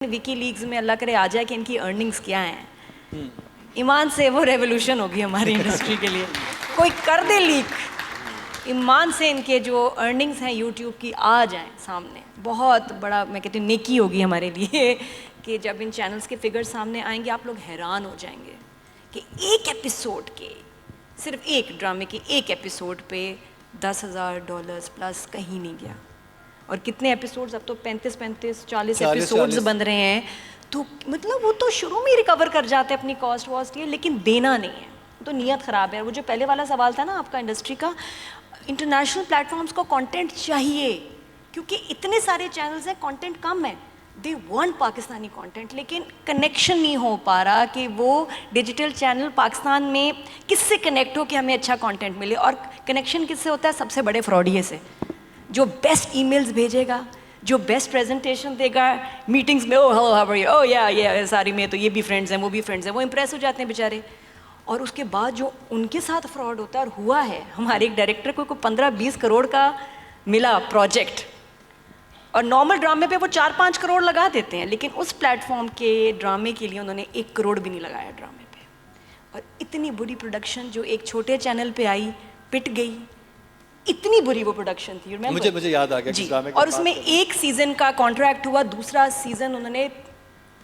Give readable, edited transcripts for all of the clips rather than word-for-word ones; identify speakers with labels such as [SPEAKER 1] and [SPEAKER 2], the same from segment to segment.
[SPEAKER 1] Vicky leagues में अल्लाह करे आ जाए कि इनकी अर्निंग्स क्या हैं। ईमान से वो रेवोल्यूशन होगी हमारी इंडस्ट्री के लिए। कोई कर दे लीक, ईमान से इनके जो अर्निंग्स हैं यूट्यूब की आ जाएं सामने, बहुत बड़ा मैं कहती हूँ नेकी होगी हमारे लिए कि जब इन चैनल्स के फिगर सामने आएंगे आप लोग हैरान हो जाएंगे कि एक एपिसोड के, सिर्फ एक ड्रामे के एक एपिसोड पे $10,000 प्लस कहीं नहीं गया। और कितने एपिसोड्स, अब तो 35-40 एपिसोड्स बन रहे हैं, तो मतलब वो तो शुरू में ही रिकवर कर जाते हैं अपनी कॉस्ट वॉस्ट ये, लेकिन देना नहीं है तो नीयत ख़राब है। वो जो पहले वाला सवाल था ना आपका इंडस्ट्री का, इंटरनेशनल प्लेटफॉर्म्स को कंटेंट चाहिए क्योंकि इतने सारे चैनल्स हैं, कंटेंट कम है, दे वांट पाकिस्तानी कंटेंट, लेकिन कनेक्शन नहीं हो पा रहा कि वो डिजिटल चैनल पाकिस्तान में किससे कनेक्ट हो कि हमें अच्छा कंटेंट मिले। और कनेक्शन किससे होता है? सबसे बड़े फ्रॉडिये से, जो बेस्ट ईमेल्स भेजेगा, जो बेस्ट प्रेजेंटेशन देगा मीटिंग्स में, ओ हेलो हाउ आर यू, ओ या सारी में तो ये भी फ्रेंड्स हैं वो भी फ्रेंड्स हैं, वो इंप्रेस हो जाते हैं बेचारे। और उसके बाद जो उनके साथ फ्रॉड होता है, और हुआ है, हमारे एक डायरेक्टर को 15-20 करोड़ का मिला प्रोजेक्ट, और नॉर्मल ड्रामे पे वो 4-5 करोड़ लगा देते हैं, लेकिन उस प्लेटफॉर्म के ड्रामे के लिए उन्होंने 1 करोड़ भी नहीं लगाया ड्रामे पे। और इतनी बुरी प्रोडक्शन जो एक छोटे चैनल पे आई, पिट गई, इतनी बुरी वो प्रोडक्शन थी।
[SPEAKER 2] मुझे याद आ गया जी।
[SPEAKER 1] और उसमें एक सीजन का कॉन्ट्रैक्ट हुआ, दूसरा सीजन उन्होंने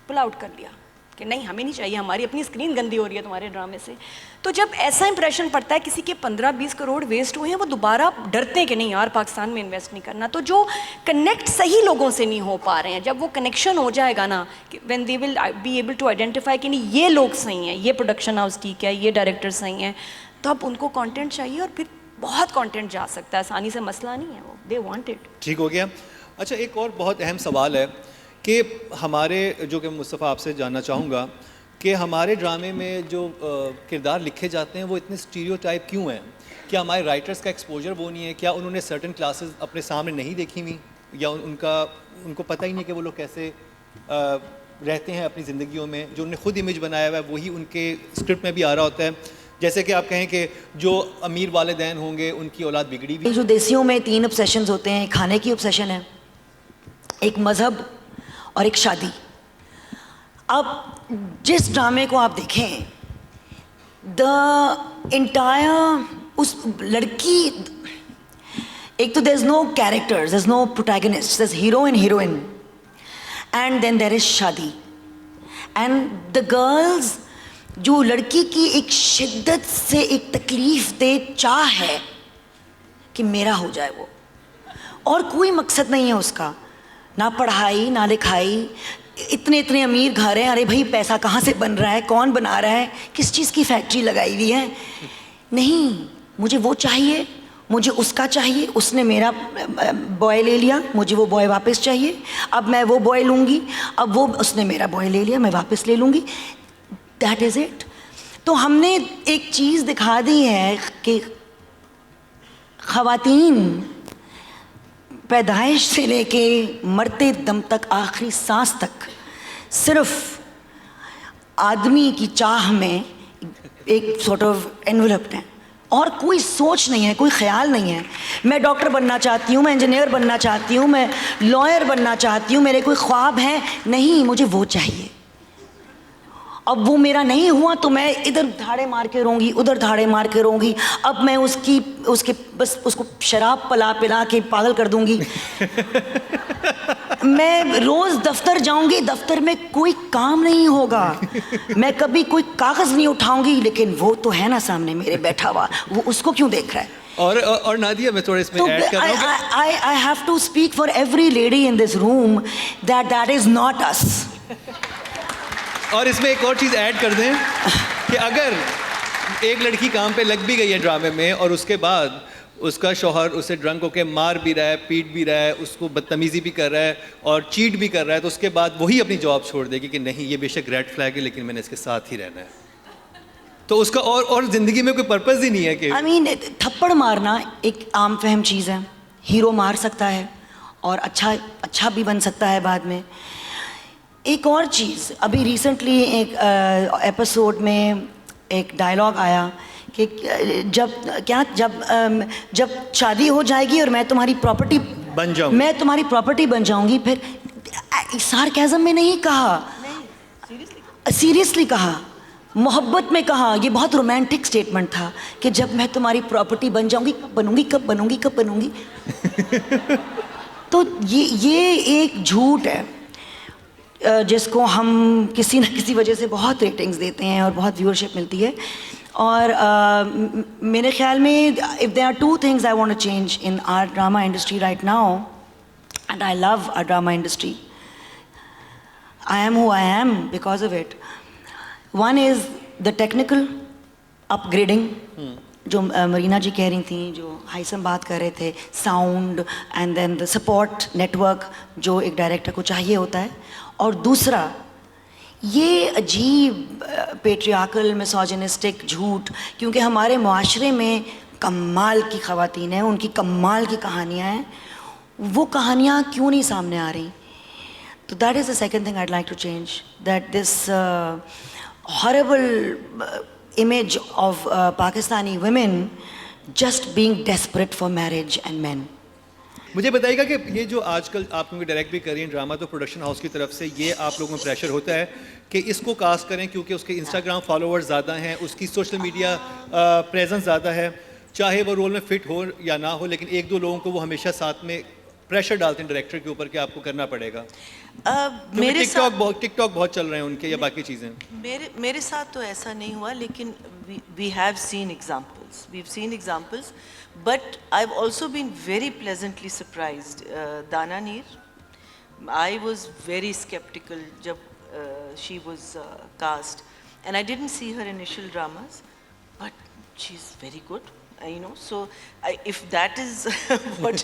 [SPEAKER 1] पुल आउट कर लिया कि नहीं हमें नहीं चाहिए, हमारी अपनी स्क्रीन गंदी हो रही है तुम्हारे ड्रामे से। तो जब ऐसा इंप्रेशन पड़ता है किसी के 15-20 करोड़ वेस्ट हुए हैं, वो दोबारा डरते हैं कि नहीं यार पाकिस्तान में इन्वेस्ट नहीं करना। तो जो कनेक्ट सही लोगों से नहीं हो पा रहे हैं, जब वो कनेक्शन हो जाएगा ना, कि when they will be able to identify कि नहीं ये लोग सही हैं, ये प्रोडक्शन हाउस ठीक है, ये डायरेक्टर सही हैं, तब उनको कॉन्टेंट चाहिए और फिर बहुत कंटेंट जा सकता है आसानी से, मसला नहीं है वो, दे वांट इट।
[SPEAKER 2] ठीक हो गया। अच्छा, एक और बहुत अहम सवाल है कि हमारे, जो कि मुस्तफ़ा आपसे जानना चाहूँगा कि हमारे ड्रामे में जो किरदार लिखे जाते हैं वो इतने स्टीरियोटाइप क्यों हैं? क्या हमारे राइटर्स का एक्सपोजर वो नहीं है? क्या उन्होंने सर्टन क्लासेस अपने सामने नहीं देखी हुई, या उनको पता ही नहीं कि वो लोग कैसे रहते हैं अपनी ज़िंदगियों में? जो उन्होंने खुद इमेज बनाया हुआ है वही उनके स्क्रिप्ट में भी आ रहा होता है। जैसे कि आप कहें कि जो अमीर वालिदैन होंगे उनकी औलाद बिगड़ी भी।
[SPEAKER 3] जो देसियों में 3 ऑब्सेशंस होते हैं, खाने की ऑब्सेशन है, एक मज़हब और एक शादी। अब जिस ड्रामे को आप देखें, द इंटायर, उस लड़की, एक तो there is no characters, there is no protagonist, there is hero and heroine, and then there is शादी। एंड द गर्ल्स, जो लड़की की एक शिद्दत से एक तकलीफ़ दे चाह है कि मेरा हो जाए वो, और कोई मकसद नहीं है उसका, ना पढ़ाई ना लिखाई, इतने अमीर घर हैं, अरे भाई पैसा कहाँ से बन रहा है, कौन बना रहा है, किस चीज़ की फैक्ट्री लगाई हुई है, नहीं मुझे वो चाहिए, मुझे उसका चाहिए, उसने मेरा बॉय ले लिया, मुझे वो बॉय वापस चाहिए, अब मैं वो बॉय लूँगी, अब वो उसने मेरा बॉय ले लिया, मैं वापस ले लूँगी, दैट इज़ इट। तो हमने एक चीज़ दिखा दी है कि ख़वातीन पैदाइश से लेके मरते दम तक, आखिरी सांस तक, सिर्फ आदमी की चाह में एक सॉर्ट ऑफ एनवलप्ड है, और कोई सोच नहीं है, कोई ख्याल नहीं है। मैं डॉक्टर बनना चाहती हूँ, मैं इंजीनियर बनना चाहती हूँ, मैं लॉयर बनना चाहती हूँ, मेरे कोई ख्वाब है, नहीं मुझे वो चाहिए। अब वो मेरा नहीं हुआ तो मैं इधर धाड़े मार के रोऊंगी, उधर धाड़े मार के रोऊंगी, अब मैं उसके बस उसको शराब पिला के पागल कर दूंगी। मैं रोज़ दफ्तर जाऊंगी, दफ्तर में कोई काम नहीं होगा, मैं कभी कोई कागज़ नहीं उठाऊंगी, लेकिन वो तो है ना सामने मेरे बैठा हुआ, वो उसको क्यों देख रहा है?
[SPEAKER 2] और नादिया, मैं थोड़ा इसमें ऐड कर रहा हूं।
[SPEAKER 3] I have to speak for every lady in this room that is not us.
[SPEAKER 2] और इसमें एक और चीज़ ऐड कर दें कि अगर एक लड़की काम पे लग भी गई है ड्रामे में, और उसके बाद उसका शौहर उसे ड्रंक होकर मार भी रहा है, पीट भी रहा है, उसको बदतमीज़ी भी कर रहा है और चीट भी कर रहा है, तो उसके बाद वही अपनी जॉब छोड़ देगी कि नहीं ये बेशक रेड फ्लैग है लेकिन मैंने इसके साथ ही रहना है। तो उसका और ज़िंदगी में कोई पर्पज़ ही नहीं है कि
[SPEAKER 3] थप्पड़ मारना एक आम फहम चीज़ है, हीरो मार सकता है और अच्छा भी बन सकता है बाद में। एक और चीज़, अभी रिसेंटली एक एपिसोड में एक डायलॉग आया कि जब शादी हो जाएगी और मैं तुम्हारी प्रॉपर्टी
[SPEAKER 2] बन जाऊंगी,
[SPEAKER 3] मैं तुम्हारी प्रॉपर्टी बन जाऊंगी, फिर सार्केज़म में नहीं कहा, सीरियसली कहा, मोहब्बत में कहा। ये बहुत रोमांटिक स्टेटमेंट था कि जब मैं तुम्हारी प्रॉपर्टी बन जाऊंगी, कब बनूंगी, कब बनूंगी, कब बनूंगी। तो ये एक झूठ है जिसको हम किसी न किसी वजह से बहुत रेटिंग्स देते हैं और बहुत व्यूअरशिप मिलती है। और मेरे ख्याल में if there are two things I want to change in our drama industry right now, and I love our drama industry, I am who I am because of it. One is the technical upgrading, जो मरीना जी कह रही थी, जो हाइसम बात कर रहे थे, sound and then the support network जो एक डायरेक्टर को चाहिए होता है। और दूसरा ये अजीब पेट्रियार्कल मिसोजिनिस्टिक झूठ, क्योंकि हमारे मुआशरे में कमाल की ख़वातीन हैं, उनकी कमाल की कहानियाँ हैं, वो कहानियाँ क्यों नहीं सामने आ रही? So that is the second thing I'd like to change, that this horrible image of Pakistani women just being desperate for marriage and men.
[SPEAKER 2] मुझे बताइएगा कि ये जो आजकल आप लोग डायरेक्ट भी कर रही हैं ड्रामा, तो प्रोडक्शन हाउस की तरफ से ये आप लोगों में प्रेशर होता है कि इसको कास्ट करें क्योंकि उसके इंस्टाग्राम फॉलोअर्स ज़्यादा हैं, उसकी सोशल मीडिया प्रेजेंस ज़्यादा है, चाहे वो रोल में फिट हो या ना हो, लेकिन एक दो लोगों को वो हमेशा साथ में प्रेशर डालते हैं डायरेक्टर के ऊपर कि आपको करना पड़ेगा।
[SPEAKER 4] मेरे
[SPEAKER 2] टिकटॉक बहुत चल रहे हैं उनके, या बाकी चीज़ें?
[SPEAKER 4] मेरे साथ तो ऐसा नहीं हुआ, लेकिन we have seen examples, but I have also been very pleasantly surprised. Dananeer, I was very sceptical जब she was cast, and I didn't see her initial dramas, but she is very good. You know, so if that is what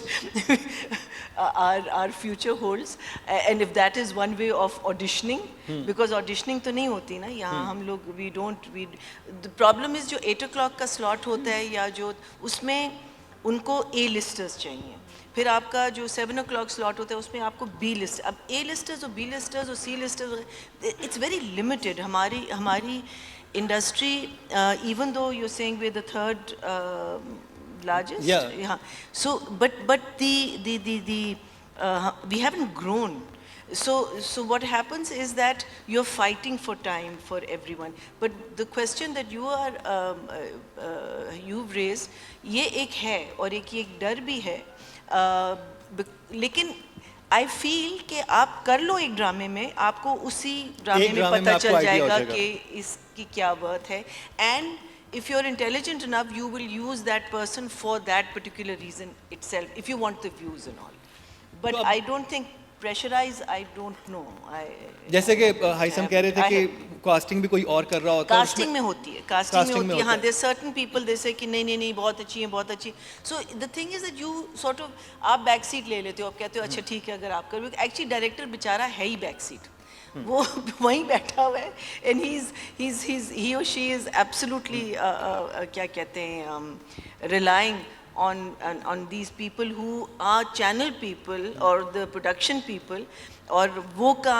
[SPEAKER 4] our future holds, and if that is one way of auditioning, because auditioning तो नहीं होती ना यहाँ, हम लोग the problem is जो 8 o'clock का slot होता है या जो उसमें उनको A listers चाहिए, फिर आपका जो 7 o'clock slot होता है उसमें आपको B list, अब A listers और B listers और C listers, it's very limited. हमारी industry, even though you're saying we're the third largest, yeah. So, but we haven't grown. So what happens is that you're fighting for time for everyone. But the question that you've raised, ये एक है और एक डर भी है, लेकिन I feel कि आप कर लो एक ड्रामे में, आपको उसी ड्रामे में पता चल जाएगा कि इसकी क्या वर्थ है, and if you are intelligent enough you will use that person for that particular reason itself, if you want the views and all. But I don't think pressurise, I don't know.
[SPEAKER 2] जैसे कि हाइसम कह रहे थे कि casting भी कोई और कर रहा होता है,
[SPEAKER 4] कास्टिंग में होती है, कास्टिंग में होती है. हाँ, देयर सर्टेन पीपल दे से कि नहीं बहुत अच्छी है, बहुत अच्छी. So the thing is that you sort of, आप बैक सीट ले लेते हो, आप कहते हो अच्छा ठीक है अगर आप करो. एक्चुअली डायरेक्टर बेचारा है ही बैक सीट, वो वहीं बैठा हुआ है, एंड ही और शी इज एब्सोल्युटली क्या कहते हैं, relying on these people who are channel people or the production people, और वो काम